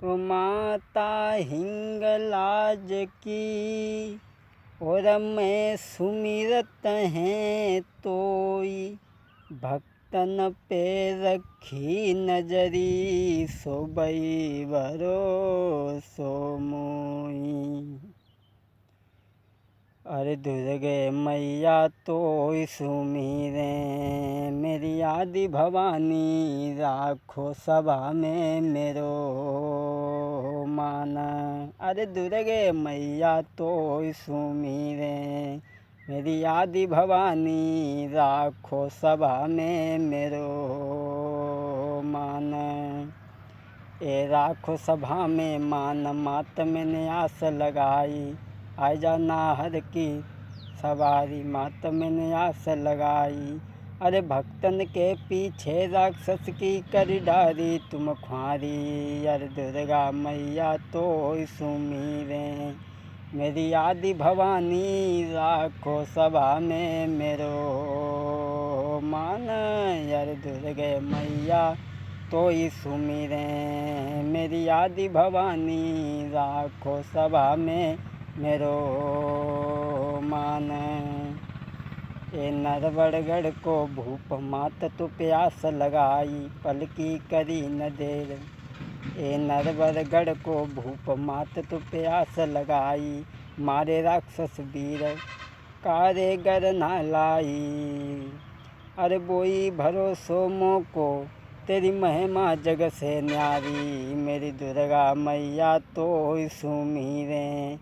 तो माता हिंगलाज की और मैं सुमिरत हैं तोई, भक्तन पे रखी नजरी सोबई भरोसो मोई। अरे दुर्गे मैया तो सुमिरे मेरी आदि भवानी, राखो सभा में मेरो मान। अरे दुर्गे मैया तो सुमिरे मेरी आदि भवानी, राखो सभा में मेरो मान। ए राखो सभा में मान, मात मैंने आस लगाई, आ जा नाहर की सवारी, मात मैंने आस लगाई। अरे भक्तन के पीछे राक्षस की कर डारी तुम ख्वारी। अरे दुर्गा मैया तो सुमिरे मेरी आदि भवानी, राखो सभा में मेरो मान। अरे दुर्गे मैया तो सुमिरे मेरी आदि भवानी, राखो सभा में मेरो मान। ए नरवड़गढ़ को भूप मात तो प्यास लगाई, पलकी करी न देर। ए नरवड़गढ़ को भूप मात तो प्यास लगाई, मारे राक्षस वीर कारेगर ना लाई। अरे बोई भरोसो मोको तेरी महिमा जग से न्यारी, मेरी दुर्गा मैया तो सुमिरे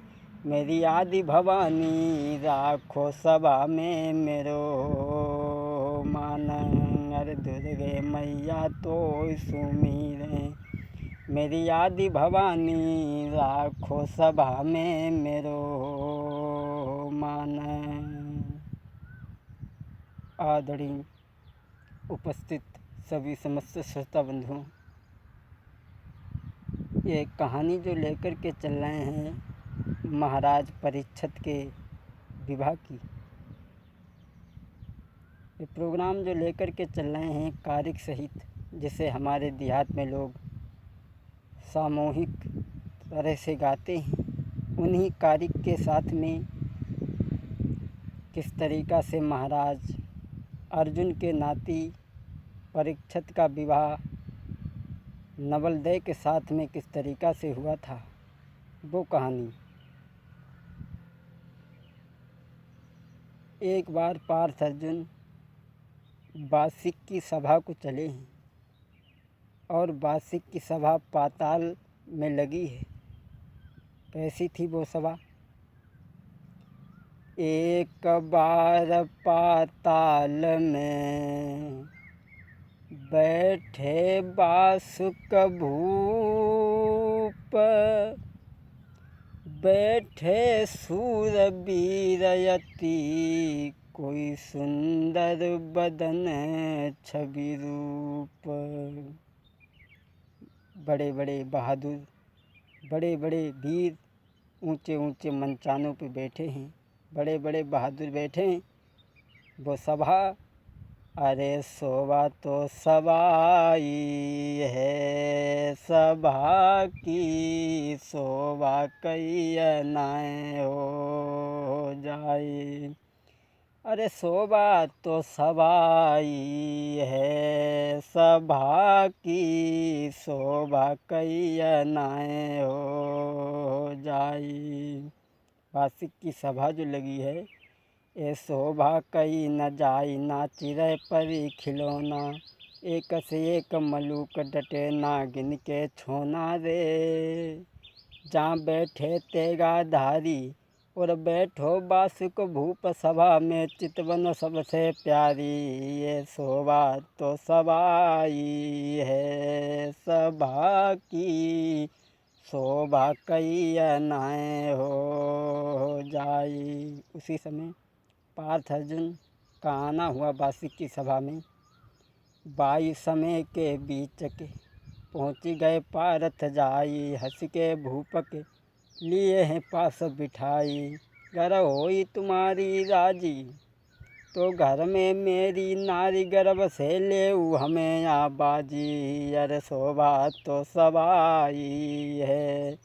मेरी आदि भवानी, राखो सभा में मेरो मान। अरे दुर्गे मैया तो सुमिरे मेरी आदि भवानी, राखो सभा में मेरो मान। आदरणीय उपस्थित सभी समस्त श्रोता बंधुओं, ये कहानी जो लेकर के चल रहे हैं महाराज परीक्षित के विवाह की, ये प्रोग्राम जो लेकर के चल रहे हैं कारिक सहित, जिसे हमारे देहात में लोग सामूहिक तरह से गाते हैं, उन्हीं कारिक के साथ में किस तरीक़ा से महाराज अर्जुन के नाती परीक्षित का विवाह नवलदय के साथ में किस तरीक़ा से हुआ था, वो कहानी। एक बार पार्थ अर्जुन वासिक की सभा को चले हैं और वासिक की सभा पाताल में लगी है। कैसी थी वो सभा? एक बार पाताल में बैठे वासुक भूप, बैठे शूरवीर यति, कोई सुंदर बदन छवि रूप। बड़े बड़े बहादुर, बड़े बड़े वीर ऊंचे ऊंचे मंचानों पे बैठे हैं, बड़े बड़े बहादुर बैठे हैं। वो सभा, अरे शोभा तो सभाई है, सभा की शोभा कई नाय हो जाए। अरे शोभा तो सभाई है, सभा की शोभा कई नाय हो जाए। वासिक की सभा जो लगी है, ए शोभा कई न जाई, ना चिरय परी खिलौना, एक से एक मलूक डटे ना गिन के छोना रे। जहाँ बैठे तेगा धारी और बैठो वासुक भूप, सभा में चितवन सबसे प्यारी। ये शोभा तो सभाई है, सभा की शोभा कई नाय हो जाई। उसी समय पार्थ अर्जुन का आना हुआ वासिक की सभा में। बाई समय के बीच के पहुँची गए पारथ जाई, हंस के भूप के लिए हैं पास बिठाई। गर होई तुम्हारी राजी, तो घर में मेरी नारी गर्भ से लेऊ हमें यहाँ बाजी। अरे शोभा तो सभाई है,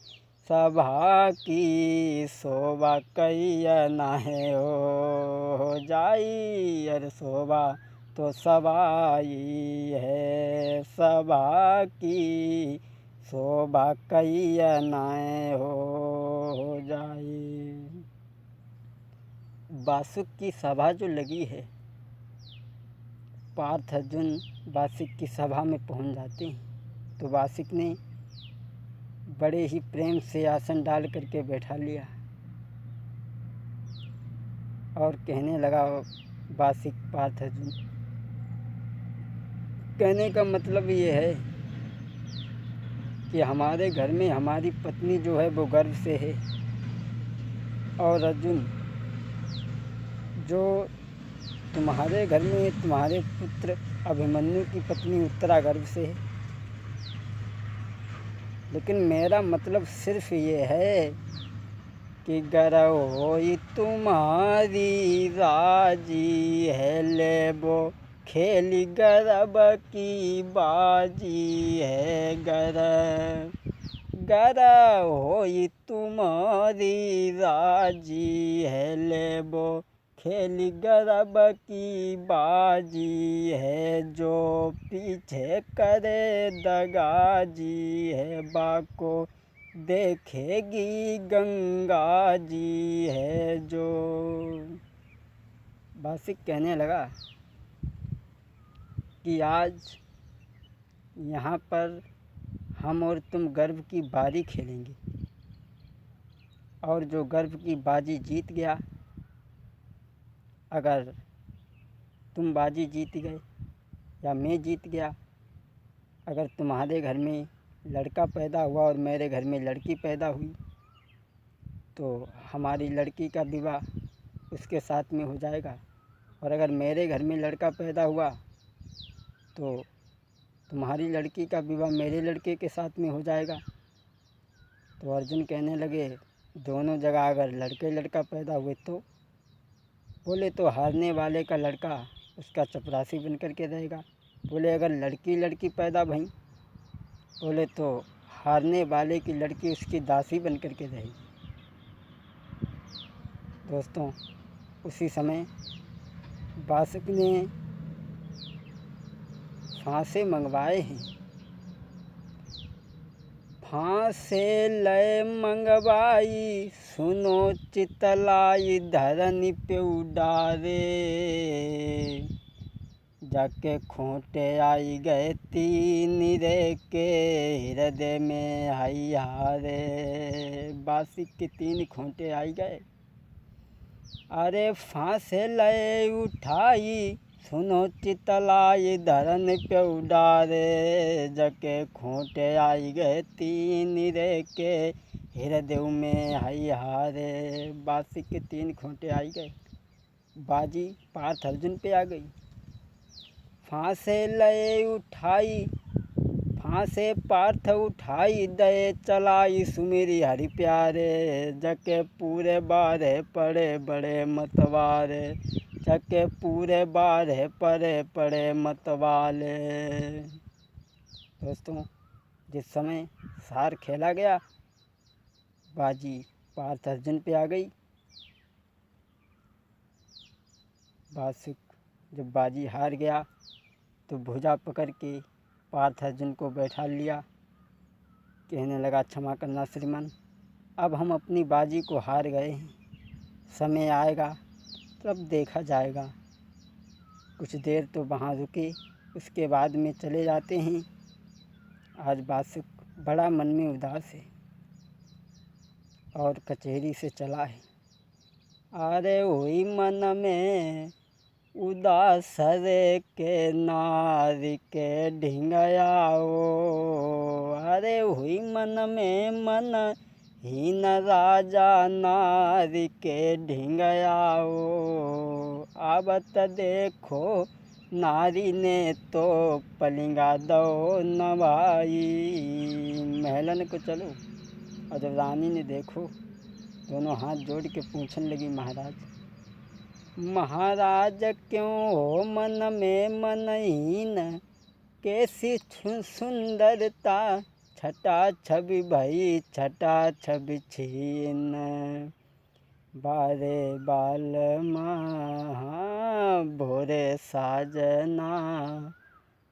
सभा की शोभा कई नाहे हो जाई। अरे शोभा तो सभाई है, सभा की शोभा कई नाहे हो जाई। बासुक की सभा जो लगी है, पार्थ अर्जुन बासुक की सभा में पहुंच जाते हैं। तो बासुक ने बड़े ही प्रेम से आसन डाल करके बैठा लिया और कहने लगा बासुक पार्थ अर्जुन, कहने का मतलब ये है कि हमारे घर में हमारी पत्नी जो है वो गर्भ से है, और अर्जुन जो तुम्हारे घर में तुम्हारे पुत्र अभिमन्यु की पत्नी उत्तरा गर्भ से है। लेकिन मेरा मतलब सिर्फ ये है कि गर्भ होई तुम्हारी राजी है, लेबो खेली गर्भ की बाजी है। गर्भ होई तुम्हारी राजी है, लेबो खेली गर्भ की बाजी है। जो पीछे करे दगाजी है, बाको देखेगी गंगा जी है। जो बासुक कहने लगा कि आज यहाँ पर हम और तुम गर्भ की बारी खेलेंगे, और जो गर्भ की बाजी जीत गया, अगर तुम बाजी जीत गए या मैं जीत गया, अगर तुम्हारे घर में लड़का पैदा हुआ और मेरे घर में लड़की पैदा हुई, तो हमारी लड़की का विवाह उसके साथ में हो जाएगा। और अगर मेरे घर में लड़का पैदा हुआ तो तुम्हारी लड़की का विवाह मेरे लड़के के साथ में हो जाएगा। तो अर्जुन कहने लगे, दोनों जगह अगर लड़का पैदा हुए तो? बोले तो हारने वाले का लड़का उसका चपरासी बन कर के रहेगा। बोले अगर लड़की पैदा भई, बोले तो हारने वाले की लड़की उसकी दासी बन कर के रहेगी। दोस्तों, उसी समय बासुक ने फांसे मंगवाए हैं। फांसे लय मंगवाई, सुनो चितलाई धरनी पे उडारे। जाके खोटे आई गए तीन रे के, हृदय में हारे। बासुक के 3 खोटे आई गए। अरे फांसे लय उठाई, सुनो चितलाई धरन पे उडारे। जके खोटे आई गए 3 रे के, हृदय में हारे। बासुक के 3 खोटे आई गए। बाजी पार्थ अर्जुन पे आ गई। फांसे लय उठाई, फांसे पार्थ उठाई, दये चलाई सुमेरी हरि प्यारे। जके पूरे बारे पड़े बड़े मतवारे, जके पूरे बारे पड़े मतवाले। दोस्तों, जिस समय सार खेला गया, बाजी पार्थ अर्जुन पे आ गई। बासुक जब बाजी हार गया तो भुजा पकड़ के पार्थ अर्जुन को बैठा लिया। कहने लगा, क्षमा करना श्रीमान, अब हम अपनी बाजी को हार गए हैं। समय आएगा तब देखा जाएगा। कुछ देर तो वहाँ रुके, उसके बाद में चले जाते हैं। आज बासुक बड़ा मन में उदास है और कचहरी से चला है। अरे हुई मन में उदास रे के, नारी के ढिंगयाओ। अरे हुई मन में मन हीन राजा, नारी के ढिंगयाओ। आवत देखो नारी ने तो पलिंगा दो नवाई। महलन को चलो, और जब रानी ने देखो, दोनों हाथ जोड़ के पूछने लगी, महाराज महाराज क्यों हो मन में मनहीन, कैसी सुंदरता छटा छवि भई छटा छवि छीन। बारे बाल भोरे साजना,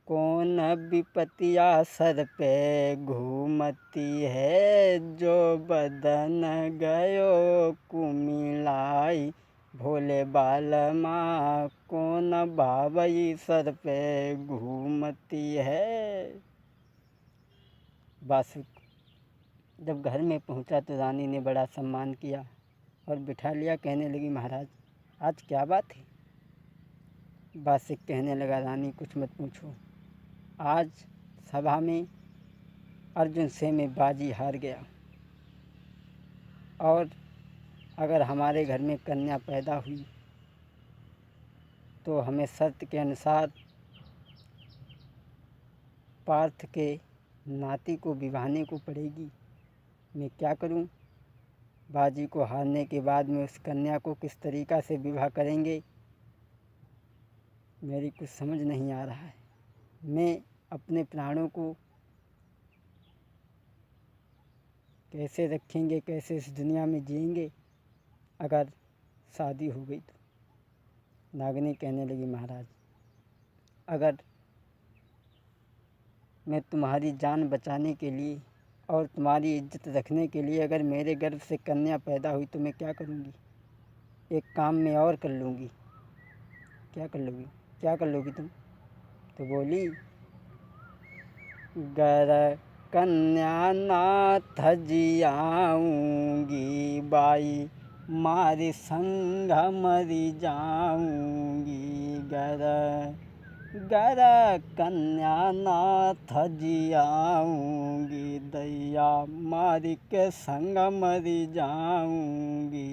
कौन विपतिया सर पे घूमती है, जो बदन गयो कुमिलाई, भोले बाल माँ कौन बाबई सर पे घूमती है। बासुक जब घर में पहुंचा तो रानी ने बड़ा सम्मान किया और बिठा लिया। कहने लगी, महाराज आज क्या बात है? बासुक कहने लगा, रानी कुछ मत पूछो, आज सभा में अर्जुन से मैं बाजी हार गया, और अगर हमारे घर में कन्या पैदा हुई तो हमें शर्त के अनुसार पार्थ के नाती को विवाहने को पड़ेगी। मैं क्या करूं? बाजी को हारने के बाद में उस कन्या को किस तरीक़ा से विवाह करेंगे, मेरी कुछ समझ नहीं आ रहा है। मैं अपने प्राणों को कैसे रखेंगे, कैसे इस दुनिया में जिएंगे अगर शादी हो गई तो? नागिनी कहने लगी, महाराज अगर मैं तुम्हारी जान बचाने के लिए और तुम्हारी इज्जत रखने के लिए अगर मेरे गर्भ से कन्या पैदा हुई तो मैं क्या करूँगी? एक काम मैं और कर लूँगी। क्या कर लोगी? क्या कर लोगी तुम? तो बोली, गर कन्या नाथ जियाऊँगी, बाई मारी संग मरी जाऊँगी। गर कन्या नाथ जियाऊँगी, दैया मारी के संग मरी जाऊँगी।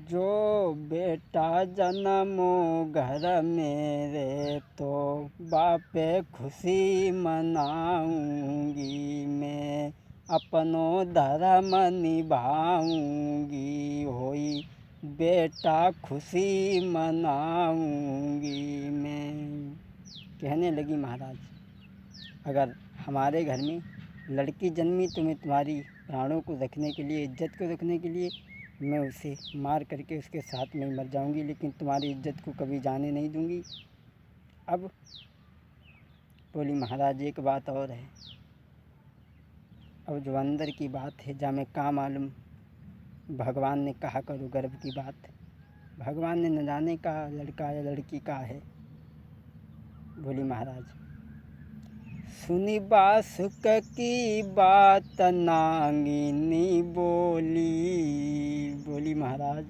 जो बेटा जन्मो घर मेरे, तो बापे खुशी मनाऊँगी। मैं अपनो धर्म निभाऊँगी, होई बेटा खुशी मनाऊँगी मैं। कहने लगी, महाराज अगर हमारे घर में लड़की जन्मी तो मैं तुम्हारी प्राणों को रखने के लिए, इज्जत को रखने के लिए मैं उसे मार करके उसके साथ में मर जाऊंगी, लेकिन तुम्हारी इज्जत को कभी जाने नहीं दूंगी। अब बोली, महाराज एक बात और है। अब जो अंदर की बात है, जा मैं का मालूम, भगवान ने कहा करो गर्भ की बात। भगवान ने न जाने का लड़का या लड़की का है। बोली, महाराज सुनी बासुक की बात नागिनी बोली। बोली, महाराज